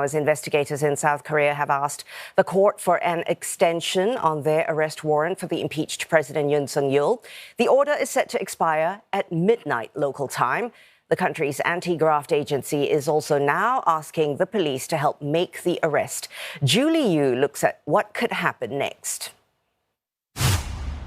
now as investigators in South Korea have asked the court for an extension on their arrest warrant for the impeached President Yoon Suk Yeol. The order is set to expire at midnight local time. The country's anti-graft agency is also now asking the police to help make the arrest. Julie Yu looks at what could happen next.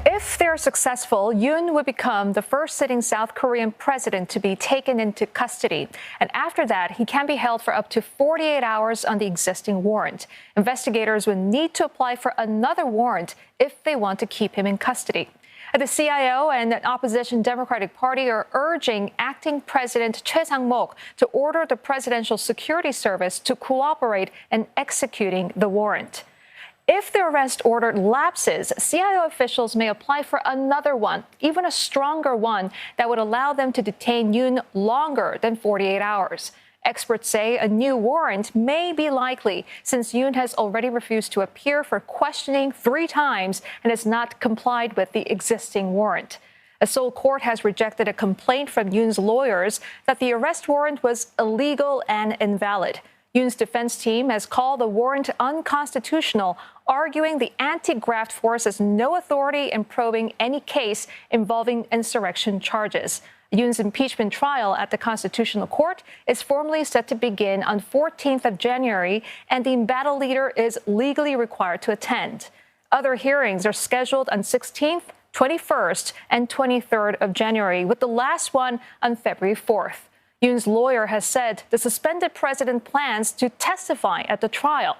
If they're successful, Yoon would become the first sitting South Korean president to be taken into custody. And after that, he can be held for up to 48 hours on the existing warrant. Investigators would need to apply for another warrant if they want to keep him in custody. The CIO and the opposition Democratic Party are urging acting President Choi Sang-mok to order the Presidential Security Service to cooperate in executing the warrant. If the arrest order lapses, CIO officials may apply for another one, even a stronger one, that would allow them to detain Yoon longer than 48 hours. Experts say a new warrant may be likely since Yoon has already refused to appear for questioning 3 times and has not complied with the existing warrant. A Seoul court has rejected a complaint from Yoon's lawyers that the arrest warrant was illegal and invalid. Yoon's defense team has called the warrant unconstitutional, arguing the anti-graft force has no authority in probing any case involving insurrection charges. Yoon's impeachment trial at the Constitutional Court is formally set to begin on 14th of January, and the embattled leader is legally required to attend. Other hearings are scheduled on 16th, 21st, and 23rd of January, with the last one on February 4th. Yoon's lawyer has said the suspended president plans to testify at the trial.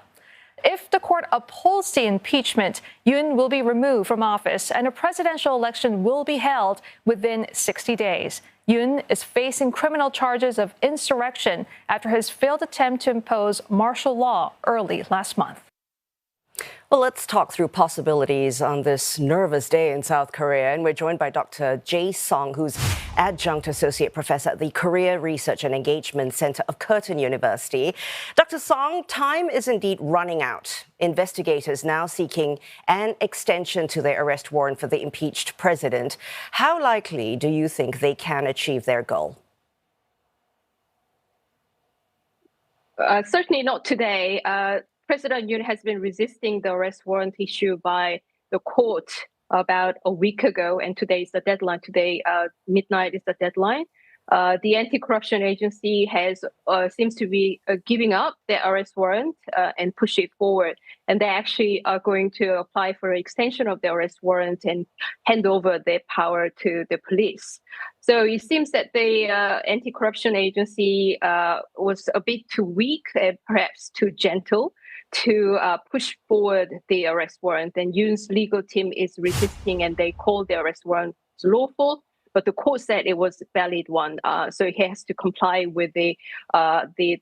If the court upholds the impeachment, Yoon will be removed from office and a presidential election will be held within 60 days. Yoon is facing criminal charges of insurrection after his failed attempt to impose martial law early last month. Well, let's talk through possibilities on this nervous day in South Korea. And we're joined by Dr. Jae Song, who's adjunct associate professor at the Korea Research and Engagement Center of Curtin University. Dr. Song, time is indeed running out. Investigators now seeking an extension to their arrest warrant for the impeached president. How likely do you think they can achieve their goal? Certainly not today. President Yoon has been resisting the arrest warrant issued by the court about a week ago, and today is the deadline. Today, midnight is the deadline. The anti-corruption agency has seems to be giving up their arrest warrant and push it forward. And they actually are going to apply for an extension of the arrest warrant and hand over their power to the police. So it seems that the anti-corruption agency was a bit too weak and perhaps too gentle to push forward the arrest warrant. And Yoon's legal team is resisting, and they call the arrest warrant lawful. But the court said it was a valid one, so he has to comply with the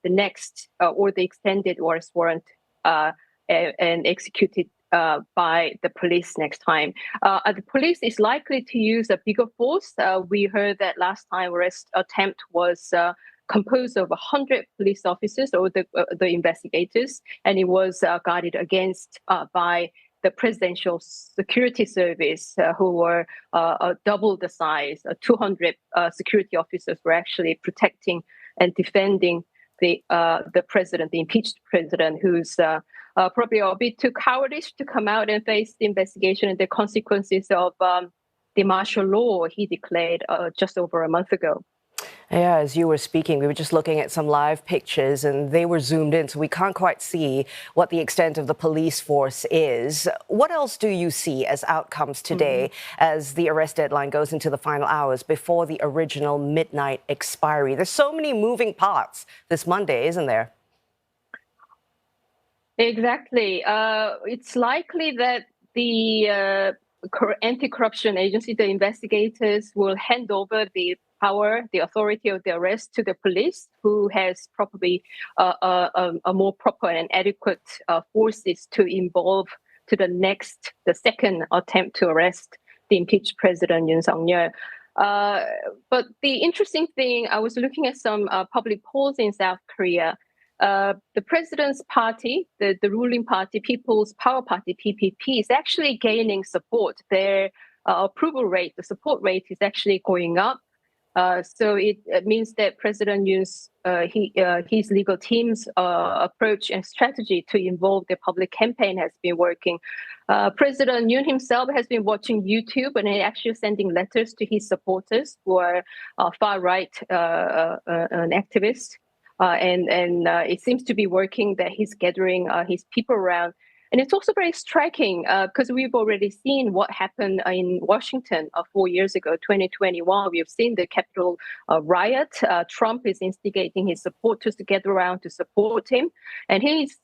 next or the extended arrest warrant and executed by the police next time. The police is likely to use a bigger force. We heard that last time arrest attempt was composed of 100 police officers or the investigators, and it was guarded against by the Presidential Security Service, who were double the size. 200 security officers were actually protecting and defending the president, the impeached president, who's probably a bit too cowardice to come out and face the investigation and the consequences of the martial law he declared just over a month ago. Yeah, as you were speaking, we were just looking at some live pictures and they were zoomed in, so we can't quite see what the extent of the police force is. What else do you see as outcomes today as the arrest deadline goes into the final hours before the original midnight expiry? There's so many moving parts this Monday, isn't there? Exactly. It's likely that the anti-corruption agency, the investigators, will hand over the power, the authority of the arrest to the police, who has probably a more proper and adequate forces to involve to the second attempt to arrest the impeached president Yoon Suk Yeol. But the interesting thing, I was looking at some public polls in South Korea. The president's party, the ruling party, People's Power Party, PPP, is actually gaining support. Their approval rate, the support rate is actually going up. So it means that President Yoon's his legal team's approach and strategy to involve the public campaign has been working. President Yoon himself has been watching YouTube and actually sending letters to his supporters who are far right activists. And it seems to be working that he's gathering his people around. And it's also very striking because we've already seen what happened in Washington 4 years ago, 2021. We've seen the Capitol riot. Trump is instigating his supporters to gather around to support him. And he's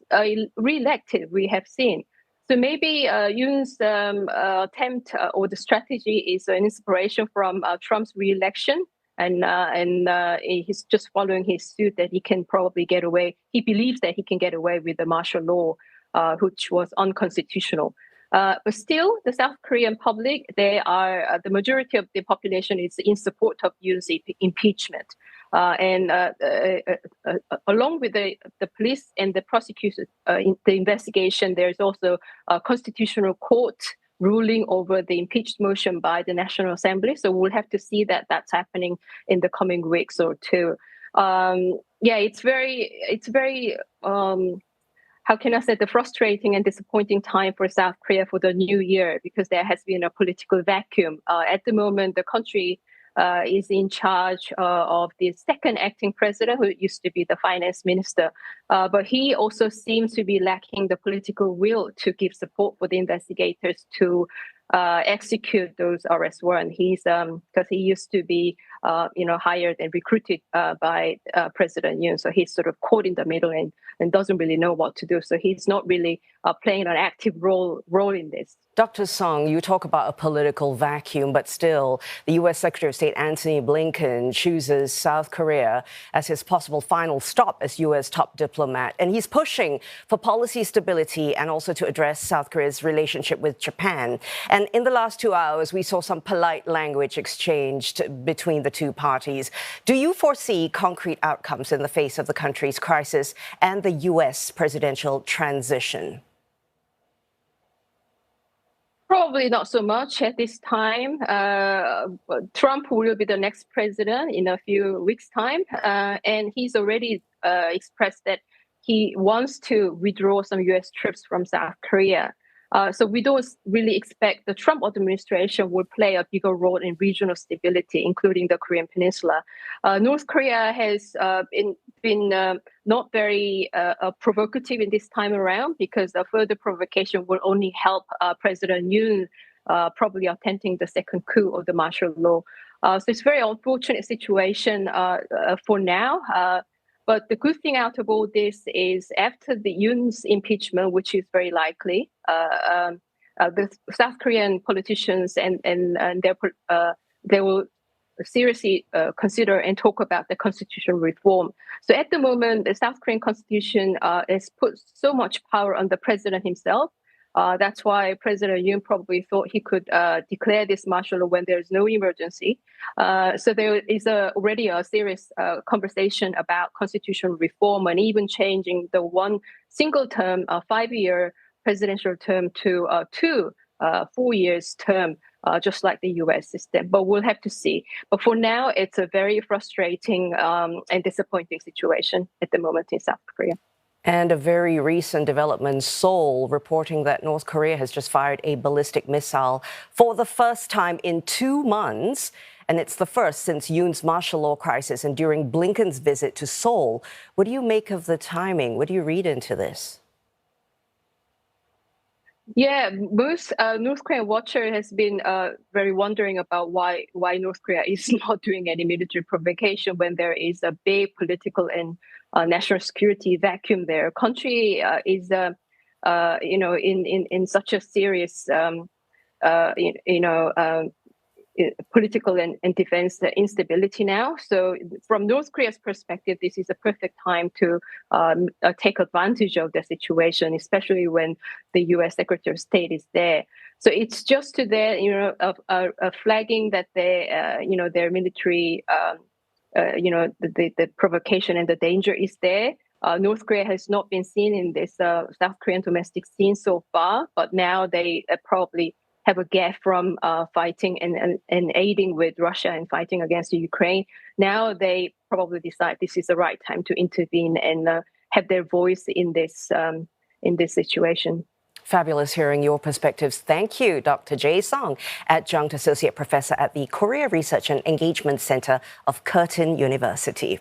re-elected, we have seen. So maybe Yoon's attempt or the strategy is an inspiration from Trump's re-election. And he's just following his suit that he can probably get away. He believes that he can get away with the martial law, which was unconstitutional. But still, the South Korean public, the majority of the population is in support of Yoon's impeachment. Along with the police and the prosecutors in the investigation, there's also a constitutional court ruling over the impeached motion by the National Assembly. So we'll have to see that that's happening in the coming weeks or two. It's very how can I say, the frustrating and disappointing time for South Korea for the new year, because there has been a political vacuum. At the moment, the country is in charge of the second acting president, who used to be the finance minister. But he also seems to be lacking the political will to give support for the investigators to execute those arrest warrants. He's because he used to be hired and recruited by President Yoon, so he's sort of caught in the middle and doesn't really know what to do. So he's not really playing an active role in this. Dr. Song, you talk about a political vacuum, but still, the U.S. Secretary of State Antony Blinken chooses South Korea as his possible final stop as U.S. top diplomat. And he's pushing for policy stability and also to address South Korea's relationship with Japan. And in the last 2 hours, we saw some polite language exchanged between the two parties. Do you foresee concrete outcomes in the face of the country's crisis and the U.S. presidential transition? Probably not so much at this time. Trump will be the next president in a few weeks' time, and he's already expressed that he wants to withdraw some U.S. troops from South Korea. So we don't really expect the Trump administration will play a bigger role in regional stability, including the Korean Peninsula. North Korea has been not very provocative in this time around, because a further provocation will only help President Yoon probably attempting the second coup of the martial law. So it's a very unfortunate situation for now. But the good thing out of all this is, after the Yoon's impeachment, which is very likely, the South Korean politicians and they will seriously consider and talk about the constitutional reform. So at the moment, the South Korean constitution has put so much power on the president himself. That's why President Yoon probably thought he could declare this martial law when there is no emergency. So there is already a serious conversation about constitutional reform, and even changing the one single term, 5-year presidential term, to 2 4 years term, just like the US system. But we'll have to see. But for now, it's a very frustrating and disappointing situation at the moment in South Korea. And a very recent development, Seoul reporting that North Korea has just fired a ballistic missile for the first time in 2 months. And it's the first since Yoon's martial law crisis and during Blinken's visit to Seoul. What do you make of the timing? What do you read into this? Yeah, most North Korean watcher has been very wondering about why North Korea is not doing any military provocation when there is a big political and national security vacuum there. Country is in such a serious political and defense instability now. So from North Korea's perspective, this is a perfect time to take advantage of the situation, especially when the U.S. Secretary of State is there. So it's just to their, flagging that their military, the provocation and the danger is there. North Korea has not been seen in this South Korean domestic scene so far, but now they probably have a gap from fighting and aiding with Russia and fighting against Ukraine. Now they probably decide this is the right time to intervene and have their voice in this situation. Fabulous hearing your perspectives. Thank you, Dr. Jae Song, Adjunct Associate Professor at the Korea Research and Engagement Center of Curtin University.